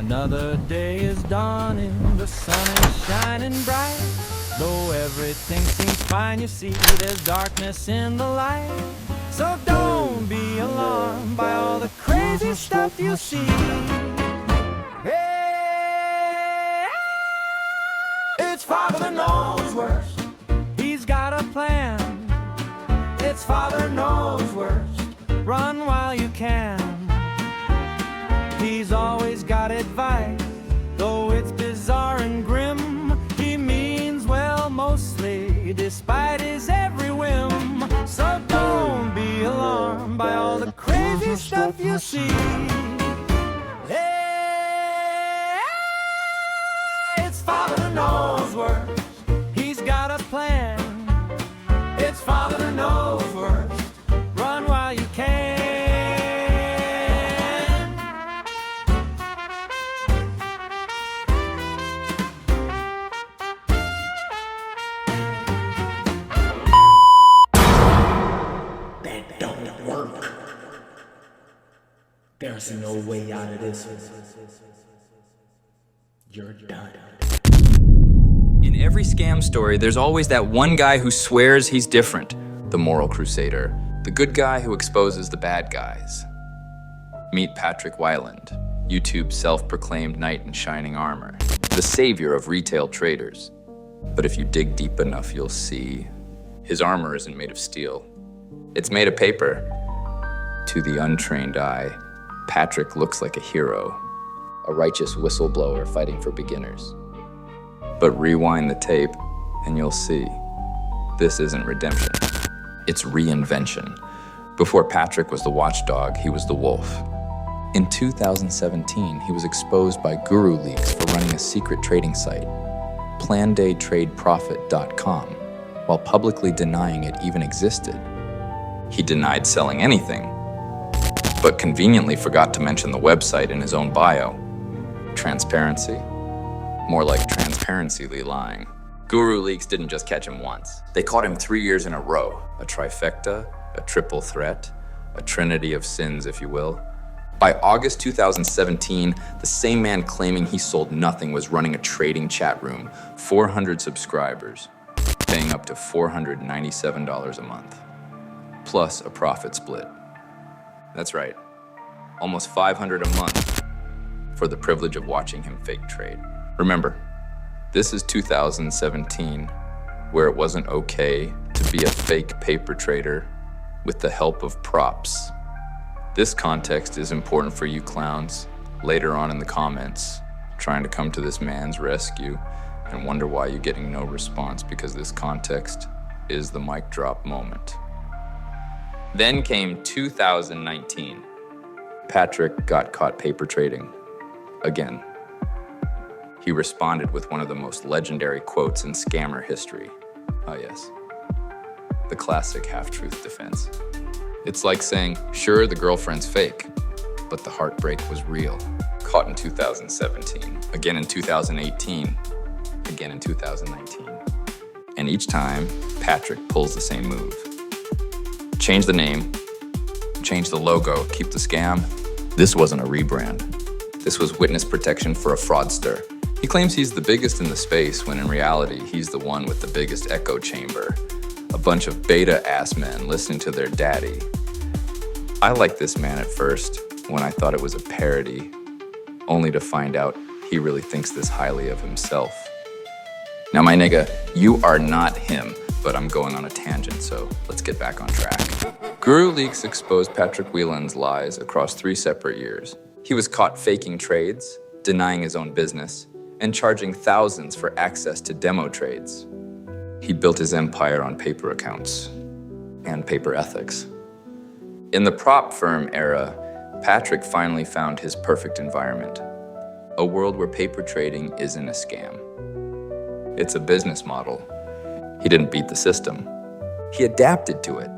Another day is dawning, the sun is shining bright. Though everything seems fine, you see there's darkness in the light. So don't be alarmed by all the crazy stuff you see. Hey, it's Father Knows Worst. He's got a plan. It's Father Knows Worst. Run while you can. He's always got advice, though it's bizarre and grim. He means well mostly, despite his every whim. So don't be alarmed by all the crazy stuff you see. Hey, it's Father Knows Worst. He's got a plan. It's Father Knows Worst. Run while you can. There's no way out of this. You're done. In every scam story, there's always that one guy who swears he's different. The moral crusader. The good guy who exposes the bad guys. Meet Patrick Wieland, YouTube's self-proclaimed knight in shining armor. The savior of retail traders. But if you dig deep enough, you'll see his armor isn't made of steel. It's made of paper. To the untrained eye, Patrick looks like a hero, a righteous whistleblower fighting for beginners. But rewind the tape, and you'll see, this isn't redemption. It's reinvention. Before Patrick was the watchdog, he was the wolf. In 2017, he was exposed by GuruLeaks for running a secret trading site, PlanDayTradeProfit.com, while publicly denying it even existed. He denied selling anything, but conveniently forgot to mention the website in his own bio. Transparency? More like transparencyly lying. GuruLeaks didn't just catch him once. They caught him 3 years in a row. A trifecta, a triple threat, a trinity of sins, if you will. By August 2017, the same man claiming he sold nothing was running a trading chat room, 400 subscribers, paying up to $497 a month, plus a profit split. That's right, almost $500 a month for the privilege of watching him fake trade. Remember, this is 2017, where it wasn't okay to be a fake paper trader with the help of props. This context is important for you clowns later on in the comments, trying to come to this man's rescue and wonder why you're getting no response, because this context is the mic drop moment. Then came 2019. Patrick got caught paper trading again. He responded with one of the most legendary quotes in scammer history. Oh yes, the classic half-truth defense. It's like saying, sure, the girlfriend's fake, but the heartbreak was real. Caught in 2017, again in 2018, again in 2019. And each time, Patrick pulls the same move. Change the name, change the logo, keep the scam. This wasn't a rebrand. This was witness protection for a fraudster. He claims he's the biggest in the space, when in reality, he's the one with the biggest echo chamber. A bunch of beta-ass men listening to their daddy. I liked this man at first, when I thought it was a parody, only to find out he really thinks this highly of himself. Now, my nigga, you are not him, but I'm going on a tangent, so let's get back on track. GuruLeaks exposed Patrick Wieland's lies across 3 separate years. He was caught faking trades, denying his own business, and charging thousands for access to demo trades. He built his empire on paper accounts and paper ethics. In the prop firm era, Patrick finally found his perfect environment. A world where paper trading isn't a scam. It's a business model. He didn't beat the system. He adapted to it.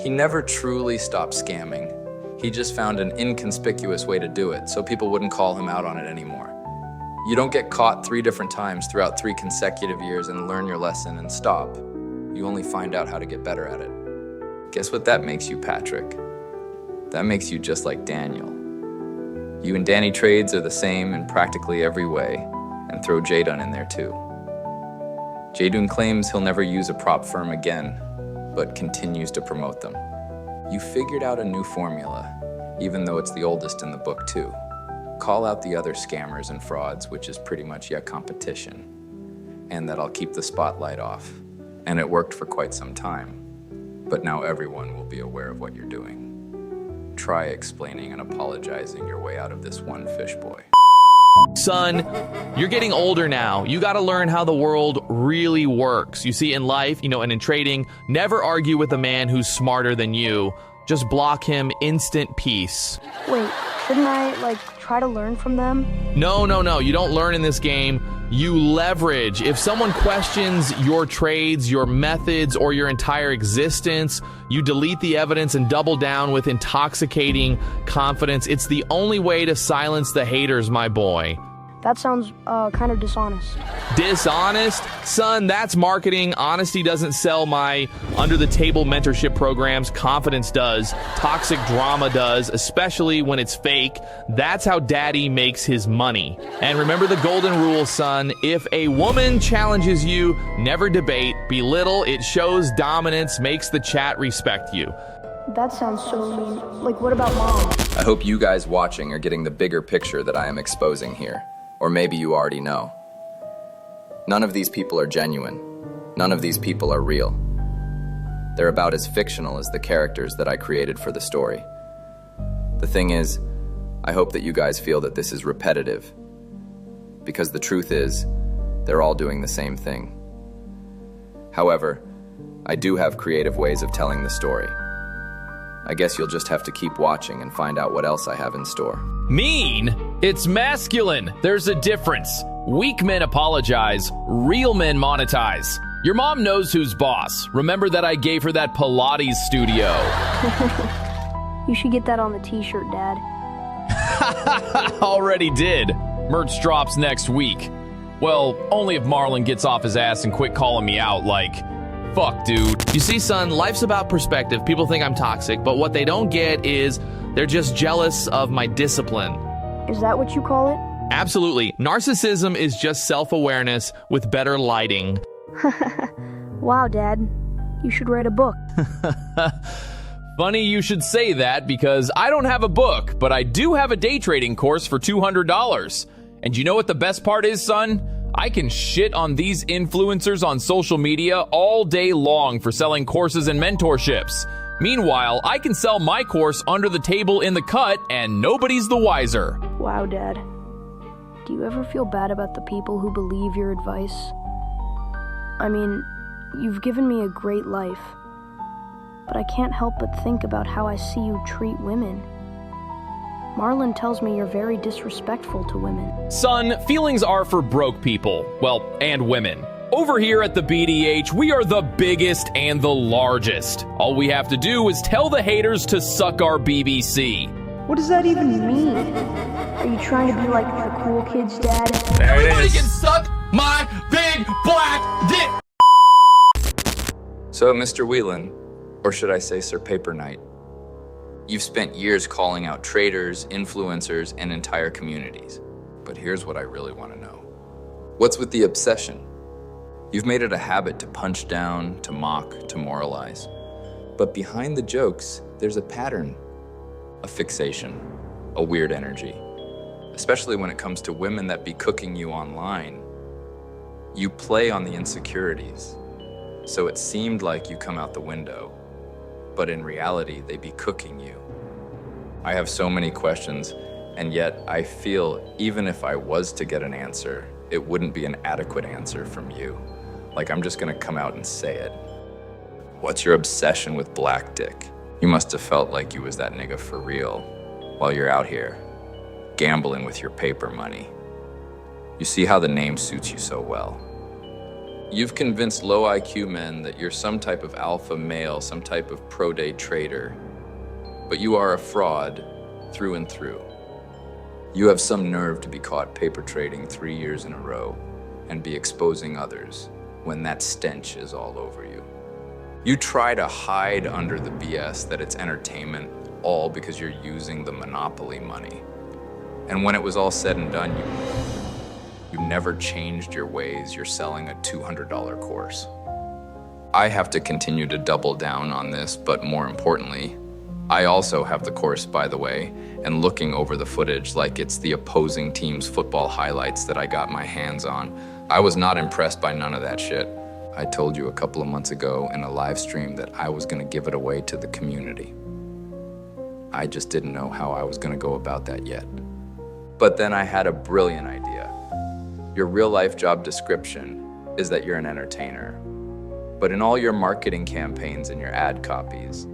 He never truly stopped scamming. He just found an inconspicuous way to do it so people wouldn't call him out on it anymore. You don't get caught 3 different times throughout 3 consecutive years and learn your lesson and stop. You only find out how to get better at it. Guess what that makes you, Patrick? That makes you just like Daniel. You and Danny Trades are the same in practically every way, and throw Jadun in there too. Jadun claims he'll never use a prop firm again, but continues to promote them. You figured out a new formula, even though it's the oldest in the book too. Call out the other scammers and frauds, which is pretty much your competition, and that I'll keep the spotlight off. And it worked for quite some time, but now everyone will be aware of what you're doing. Try explaining and apologizing your way out of this one fish boy. Son, you're getting older now. You gotta learn how the world really works. You see, in life, and in trading, never argue with a man who's smarter than you. Just block him, instant peace. Wait, shouldn't I, try to learn from them? No, you don't learn in this game. You leverage. If someone questions your trades, your methods, or your entire existence, you delete the evidence and double down with intoxicating confidence. It's the only way to silence the haters, my boy. That sounds kind of dishonest. Dishonest? Son, that's marketing. Honesty doesn't sell my under-the-table mentorship programs. Confidence does. Toxic drama does, especially when it's fake. That's how daddy makes his money. And remember the golden rule, son. If a woman challenges you, never debate, belittle. It shows dominance, makes the chat respect you. That sounds so mean. What about Mom? I hope you guys watching are getting the bigger picture that I am exposing here. Or maybe you already know. None of these people are genuine. None of these people are real. They're about as fictional as the characters that I created for the story. The thing is, I hope that you guys feel that this is repetitive. Because the truth is, they're all doing the same thing. However, I do have creative ways of telling the story. I guess you'll just have to keep watching and find out what else I have in store. Mean? It's masculine. There's a difference. Weak men apologize. Real men monetize. Your mom knows who's boss. Remember that I gave her that Pilates studio. You should get that on the t-shirt, Dad. Already did. Merch drops next week. Well, only if Marlon gets off his ass and quit calling me out fuck, dude. You see, son, life's about perspective. People think I'm toxic, but what they don't get is they're just jealous of my discipline. Is that what you call it? Absolutely. Narcissism is just self-awareness with better lighting. Wow, Dad. You should write a book. Funny you should say that because I don't have a book, but I do have a day trading course for $200. And you know what the best part is, son? I can shit on these influencers on social media all day long for selling courses and mentorships. Meanwhile, I can sell my course under the table in the cut and nobody's the wiser. Wow, Dad. Do you ever feel bad about the people who believe your advice? I mean, you've given me a great life, but I can't help but think about how I see you treat women. Marlon tells me you're very disrespectful to women. Son, feelings are for broke people. Well, and women. Over here at the BDH, we are the biggest and the largest. All we have to do is tell the haters to suck our BBC. What does that even mean? Are you trying to be like the cool kids, Dad? Everybody can suck my big black dick! So, Mr. Wieland, or should I say Sir Paper Knight, you've spent years calling out traders, influencers, and entire communities. But here's what I really want to know. What's with the obsession? You've made it a habit to punch down, to mock, to moralize. But behind the jokes, there's a pattern, a fixation, a weird energy. Especially when it comes to women that be cooking you online. You play on the insecurities. So it seemed like you come out the window. But in reality, they be cooking you. I have so many questions, and yet I feel even if I was to get an answer, it wouldn't be an adequate answer from you. I'm just gonna come out and say it. What's your obsession with black dick? You must have felt like you was that nigga for real, while you're out here, gambling with your paper money. You see how the name suits you so well. You've convinced low IQ men that you're some type of alpha male, some type of pro-day trader, but you are a fraud through and through. You have some nerve to be caught paper trading 3 years in a row and be exposing others when that stench is all over you. You try to hide under the BS that it's entertainment, all because you're using the monopoly money. And when it was all said and done, you never changed your ways. You're selling a $200 course. I have to continue to double down on this, but more importantly, I also have the course, by the way, and looking over the footage like it's the opposing team's football highlights that I got my hands on. I was not impressed by none of that shit. I told you a couple of months ago in a live stream that I was gonna give it away to the community. I just didn't know how I was gonna go about that yet. But then I had a brilliant idea. Your real life job description is that you're an entertainer. But in all your marketing campaigns and your ad copies,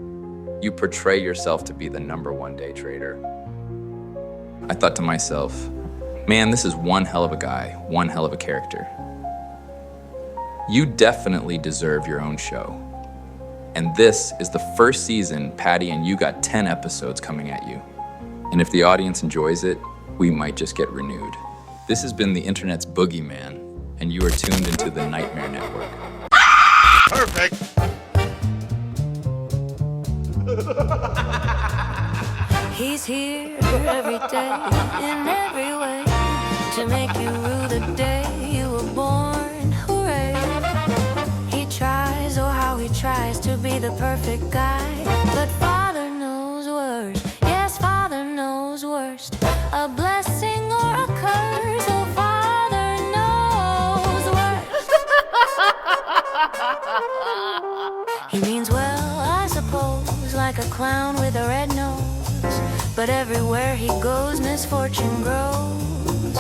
you portray yourself to be the #1 day trader. I thought to myself, man, this is one hell of a guy, one hell of a character. You definitely deserve your own show. And this is the first season, Patty, and you got 10 episodes coming at you. And if the audience enjoys it, we might just get renewed. This has been the internet's Boogeyman, and you are tuned into the Nightmare Network. Perfect. He's here every day, in every way, to make you rue the day you were born. Hooray! He tries, oh how he tries to be the perfect guy, but Father knows worst. Yes, Father knows worst. A blessing or a curse, oh Father knows worst. He means well, I suppose, like a clown with a red nose. But everywhere he goes, misfortune grows.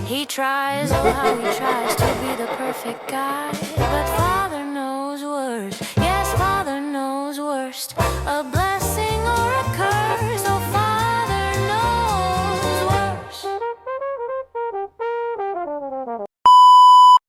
He tries, oh how he tries to be the perfect guy, but Father knows worst. Yes, Father knows worst. A